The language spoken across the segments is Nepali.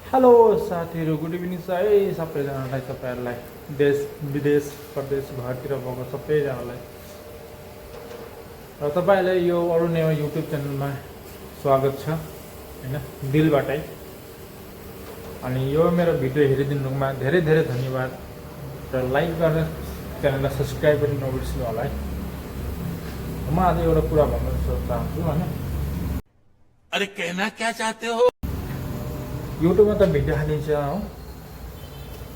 हेलो साथीहरू, गुड इभिनिङ छ है सबैजनालाई, तपाईँहरूलाई देश विदेश प्रदेश भरतिर भएको सबैजनालाई र तपाईँहरूलाई यो अरुणेमा युट्युब च्यानलमा स्वागत छ होइन, दिलबाटै। अनि यो मेरो भिडियो हेरिदिनुमा धेरै धेरै धन्यवाद र लाइक गरेर च्यानललाई सब्सक्राइब पनि नबिर्सिनु होला है। म आज एउटा कुरा भन्न चाहन्छु होइन। अरे कहना क्या चाहते हो? युट्युबमा त भिडियो हालिन्छ हो,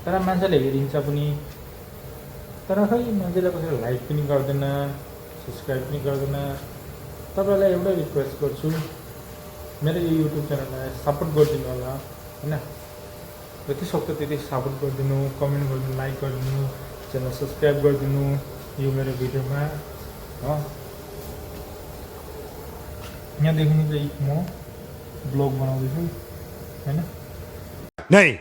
तर मान्छेले हेरिन्छ पनि, तर खै मान्छेले कसैले लाइक पनि गर्दैन, सब्सक्राइब पनि गर्दैन। तपाईँलाई एउटै रिक्वेस्ट गर्छु, मेरो यो युट्युब च्यानललाई सपोर्ट गरिदिनु होला होइन। जति सक्दो त्यति सपोर्ट गरिदिनु, कमेन्ट गरिदिनु, लाइक गरिदिनु, च्यानल सब्सक्राइब गरिदिनु यो मेरो भिडियोमा हो। यहाँदेखि चाहिँ म ब्लग बनाउँदैछु होइन। नहीं।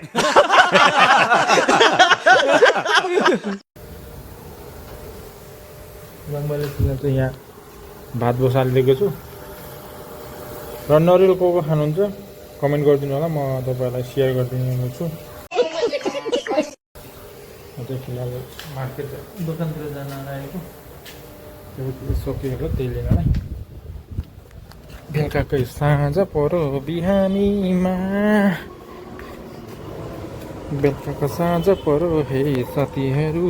मैले चाहिँ यहाँ भात बसालिदिएको छु र नरिवल को खानुहुन्छ कमेन्ट गरिदिनु होला, म तपाईँहरूलाई सेयर गरिदिनु छु। म चाहिँ फिलहाल मार्केट दोकानतिर जान आएको, त्यो सकिएको त्यही लिएर नै। बेलुकाकै साँझ परो बिहानीमा, बेलुकाको साँझ परो हे साथीहरू,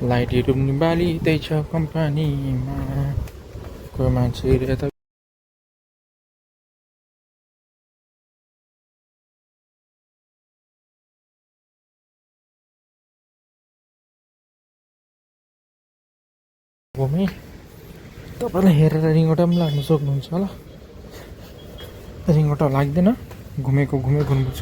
लाइटहरू पनि बालिँदैछ कम्पनीमा। कोही मान्छेहरू यता घुमेँ, तपाईँलाई हेरेर रिङ्गटा पनि लाग्नु सक्नुहुन्छ होला। रिङ्गटा लाग्दैन, घुमेको घुम्नुपर्छ।